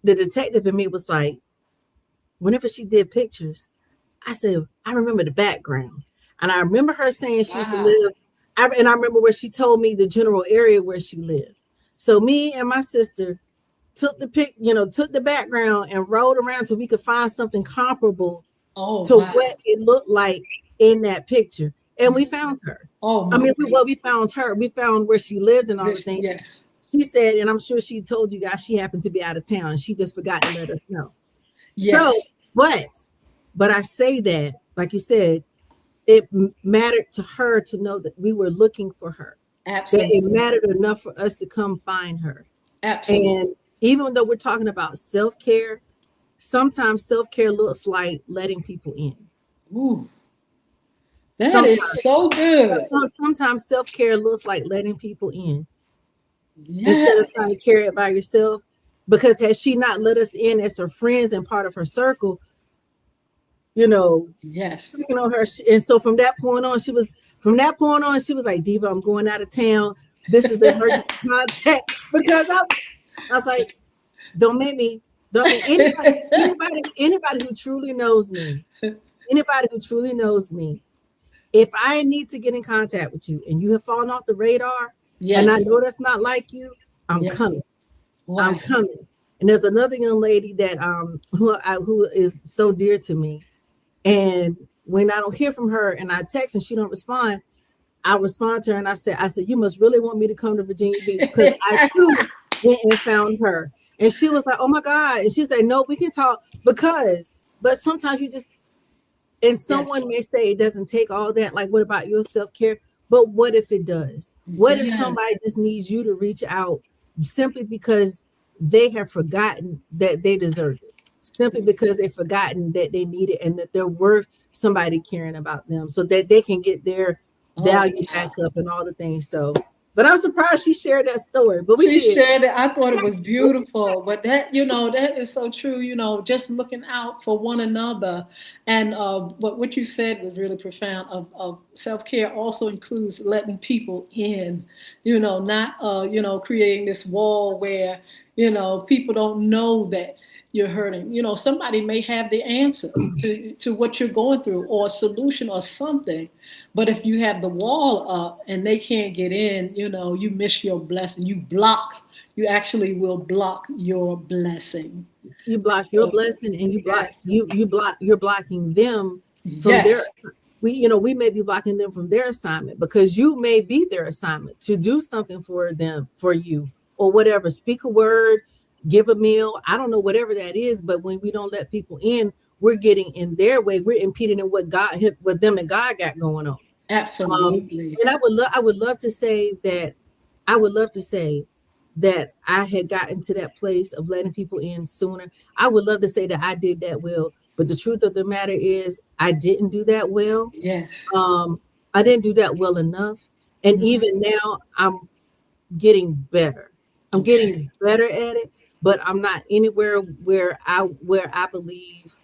the detective in me was like, whenever she did pictures, I said, "I remember the background." And I remember her saying she used to live, and I remember where she told me the general area where she lived. So me and my sister took the background and rode around till we could find something comparable to what it looked like in that picture. And we found her. We found her. We found where she lived and all the things. Yes. She said, and I'm sure she told you guys, she happened to be out of town. She just forgot to let us know. Yes. So, but I say that, like you said, it mattered to her to know that we were looking for her. that it Absolutely. mattered enough for us to come find her. Absolutely. And even though we're talking about self-care, sometimes self-care looks like letting people in. Ooh, that is Sometimes, so good. sometimes self-care looks like letting people in instead of Yes. trying to carry it by yourself. Because had she not let us in as her friends and part of her circle, you know, Yes. picking on her. And so from that point on, she was like, Diva, I'm going out of town. This is the emergency contact. Because I was like, don't make me, don't make anybody who truly knows me, anybody who truly knows me, if I need to get in contact with you and you have fallen off the radar, and I Yes. know that's not like you, I'm Yes. coming. I'm Wow. coming. And there's another young lady that who is so dear to me. And when I don't hear from her and I text and she don't respond, I respond to her and I said, you must really want me to come to Virginia Beach because I too went and found her. And she was like, oh my God. And she said, no, we can talk but sometimes you just, and Yes. someone may say it doesn't take all that. Like, what about your self-care? But what if it does? What if Yes. somebody just needs you to reach out simply because they have forgotten that they deserve it? Simply because they've forgotten that they need it and that they're worth somebody caring about them so that they can get their Oh, value back wow. up and all the things. So, but I'm surprised she shared that story, but we She did. shared it. I thought it was beautiful, but that, that is so true. Just looking out for one another, and but what you said was really profound. Of self care also includes letting people in. Not creating this wall where people don't know that you're hurting. Somebody may have the answer to what you're going through or a solution or something. But if you have the wall up and they can't get in, you miss your blessing. You actually will block your blessing. You block your So, blessing and yes, you're blocking them from their, yes, we may be blocking them from their assignment because you may be their assignment to do something for them, for you, or whatever. Speak a word, give a meal, I don't know, whatever that is. But when we don't let people in, we're getting in their way, we're impeding in what them and God got going on. absolutely. And I would love to say that I would love to say that I had gotten to that place of letting people in sooner. I would love to say that I did that well, but the truth of the matter is I didn't do that well. Yes. Um, I didn't do that well enough. And Mhm. even now I'm getting better. I'm Okay. getting better at it, but I'm not anywhere where I believe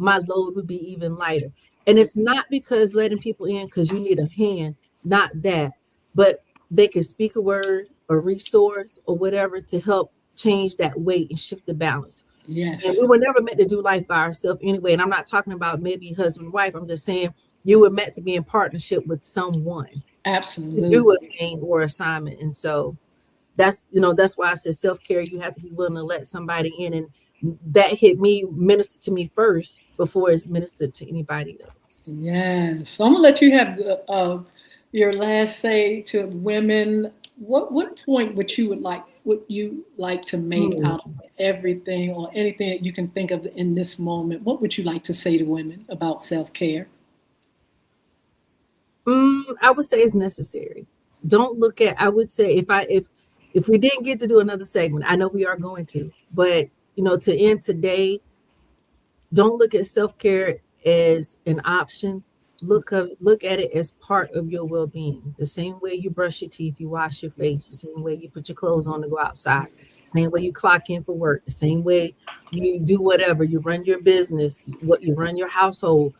my load would be even lighter. And it's not because letting people in because you need a hand, not that, but they can speak a word, a resource, or whatever to help change that weight and shift the balance. And Yes. we were never meant to do life by ourselves anyway. And I'm not talking about maybe husband and wife. I'm just saying you were meant to be in partnership with someone to do a Absolutely. thing or assignment. And so that's why I said self-care, you have to be willing to let somebody in. And that hit me, minister to me first before it's ministered to anybody else. Yes. So I'm gonna let you have your last say to women. What point would you like to make out Hmm. of everything or anything that you can think of in this moment? What would you like to say to women about self care? I would say it's necessary. Don't look at. I would say if we didn't get to do another segment, I know we are going to, but to end today, don't look at self-care as an option. Look at it as part of your well-being. The same way you brush your teeth, you wash your face, the same way you put your clothes on to go outside, the same way you clock in for work, the same way you do whatever, you run your business, what you run your household.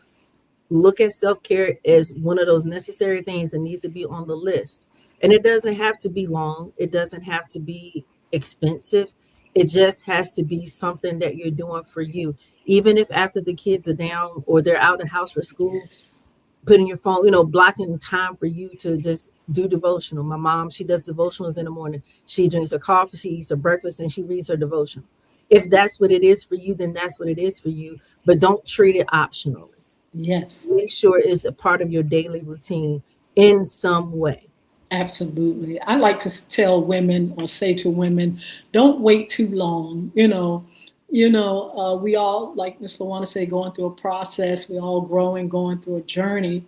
Look at self-care as one of those necessary things that needs to be on the list. And it doesn't have to be long, it doesn't have to be expensive. It just has to be something that you're doing for you. Even if after the kids are down or they're out of the house for school, Yes. putting your phone, blocking time for you to just do devotional. My mom, she does devotionals in the morning. She drinks her coffee, she eats her breakfast, and she reads her devotional. If that's what it is for you, then that's what it is for you. But don't treat it optionally. Yes. Make sure it's a part of your daily routine in some way. Absolutely. I like to tell women or say to women, don't wait too long. We all, like Miss Lawana said, going through a process. We all growing, going through a journey.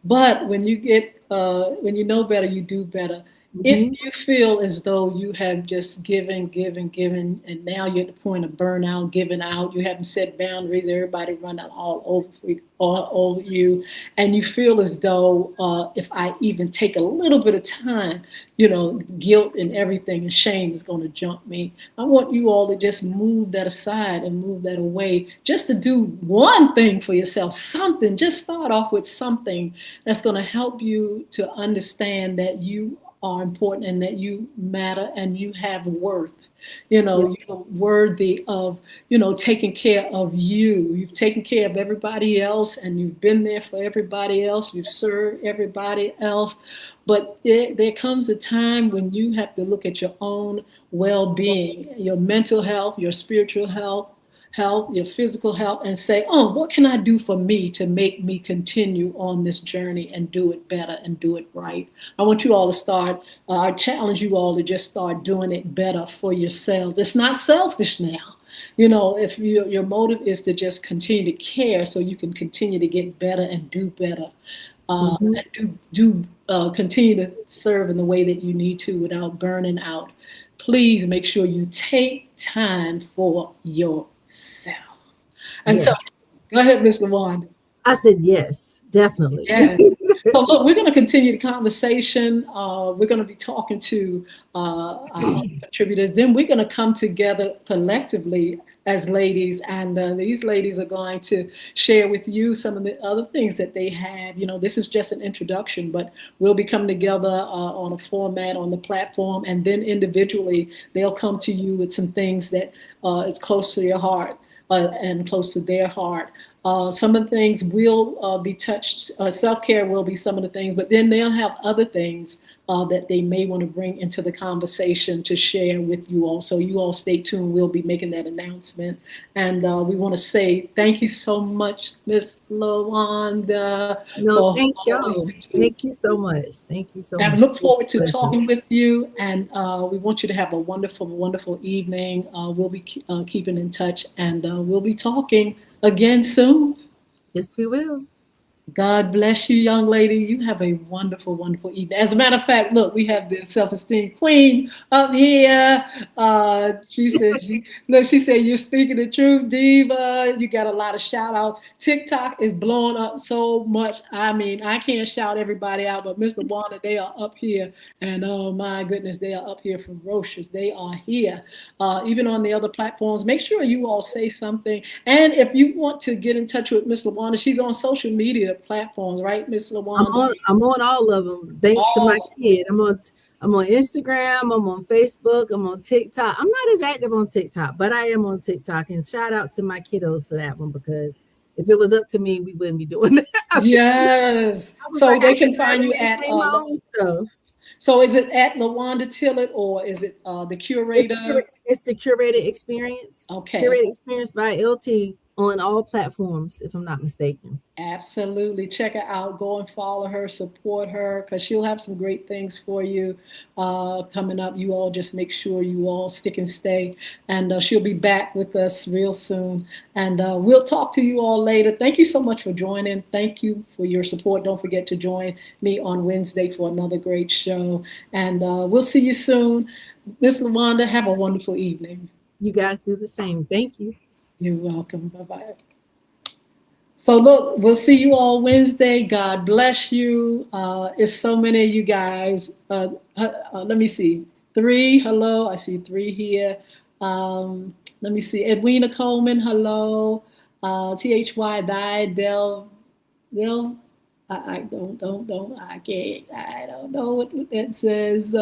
But when you get when you know better, you do better. If Hmm. you feel as though you have just given, and now you're at the point of burnout, giving out, you haven't set boundaries, everybody running all over you, and you feel as though if I even take a little bit of time, guilt and everything and shame is going to jump me. I want you all to just move that aside and move that away, just to do one thing for yourself, something. Just start off with something that's going to help you to understand that you are important and that you matter and you have worth. Yeah. You're worthy of, taking care of you. You've taken care of everybody else and you've been there for everybody else. You've served everybody else. But there comes a time when you have to look at your own well-being, your mental health, your spiritual health, your physical health, and say, oh, what can I do for me to make me continue on this journey and do it better and do it right? I want you all to start, I challenge you all to just start doing it better for yourselves. It's not selfish now. If your motive is to just continue to care so you can continue to get better and do better, Hmm. and do continue to serve in the way that you need to without burning out, please make sure you take time for yourself. And so, Yes. go ahead, Miss LaWanda. I said yes, definitely. Yeah. So look, we're going to continue the conversation. We're going to be talking to our contributors. Then we're going to come together collectively as ladies, and these ladies are going to share with you some of the other things that they have. This is just an introduction, but we'll be coming together on a format on the platform, and then individually they'll come to you with some things that is close to your heart and close to their heart. Some of the things will be touched. Self-care will be some of the things, but then they'll have other things that they may want to bring into the conversation to share with you all. So you all stay tuned. We'll be making that announcement. And we want to say thank you so much, Miss LaWanda, No, for thank all y'all. you do. Thank you so much. Thank you so And much. look It's forward a to pleasure. talking with you. And we want you to have a wonderful, wonderful evening. We'll be keeping in touch, and we'll be talking again soon. Yes, we will. God bless you, young lady. You have a wonderful, wonderful evening. As a matter of fact, look, we have the self-esteem queen up here. She said, she said, you're speaking the truth, diva. You got a lot of shout outs. TikTok is blowing up so much. I mean, I can't shout everybody out, but Mr. Warner, they are up here. And oh my goodness, they are up here ferocious. They are here. Even on the other platforms, make sure you all say something. And if you want to get in touch with Miss LaWanda, she's on social media platforms, right, Miss LaWanda? I'm on all of them. Thanks to my Oh, kid. I'm on Instagram. I'm on Facebook. I'm on TikTok. I'm not as active on TikTok, but I am on TikTok. And shout out to my kiddos for that one, because if it was up to me, we wouldn't be doing that. yes. I was So like, I they can can find barely you at. maintain my own stuff. So is it at LaWanda Tillett or is it the curator? It's the curated experience. Okay. Curated experience by LT on all platforms, if I'm not mistaken. Absolutely. Check her out. Go and follow her, support her, because she'll have some great things for you coming up. You all just make sure you all stick and stay. And she'll be back with us real soon. And we'll talk to you all later. Thank you so much for joining. Thank you for your support. Don't forget to join me on Wednesday for another great show. And we'll see you soon. Miss LaWanda, have a wonderful evening. You guys do the same. Thank you. You're welcome. Bye bye. So look, we'll see you all Wednesday. God bless you. It's so many of you guys. Let me see. Three, hello. I see three here. Let me see. Edwina Coleman, hello. THY died. Del. I don't. I can't. I don't know what that says.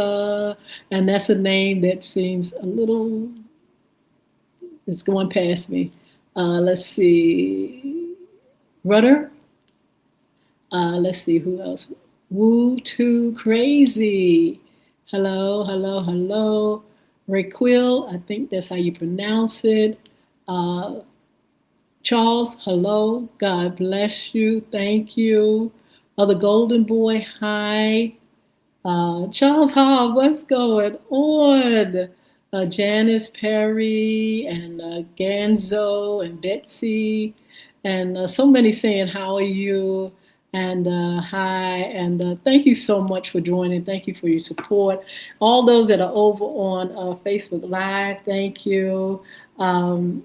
And that's a name that seems a little. It's going past me. Let's see. Rudder. Let's see who else. Woo Too Crazy. Hello, hello, hello. Raquel, I think that's how you pronounce it. Uh, Charles, hello. God bless you. Thank you. The Golden Boy, hi. Charles Hall, what's going on? Janice Perry and Ganzo and Betsy and so many saying, how are you? And hi, and thank you so much for joining. Thank you for your support. All those that are over on Facebook Live, thank you.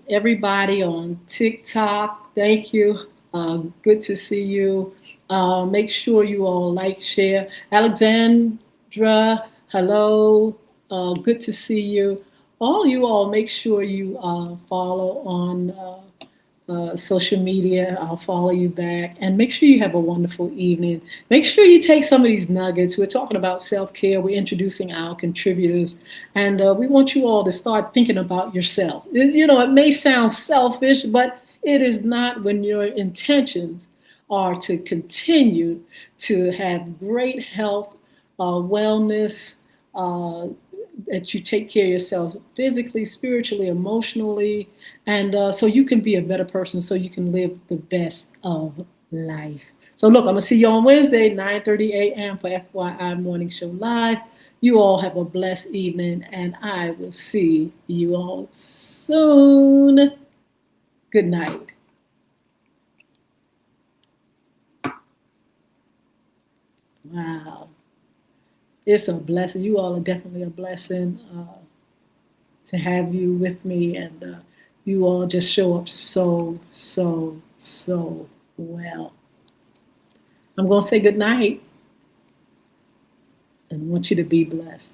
Everybody on TikTok, thank you. Good to see you. Make sure you all like, share. Alexandra, hello. Good to see you. All you all, make sure you follow on social media. I'll follow you back. And make sure you have a wonderful evening. Make sure you take some of these nuggets. We're talking about self care, we're introducing our contributors, and we want you all to start thinking about yourself. You know, it may sound selfish, but it is not when your intentions are to continue to have great health, wellness, uh, that you take care of yourselves physically, spiritually, emotionally, and so you can be a better person, so you can live the best of life. So look, I'm gonna see you on Wednesday, 9:30 a.m. for FYI Morning Show Live. You all have a blessed evening, and I will see you all soon. Good night. Wow. It's a blessing. You all are definitely a blessing to have you with me, and you all just show up so well. I'm going to say good night and want you to be blessed.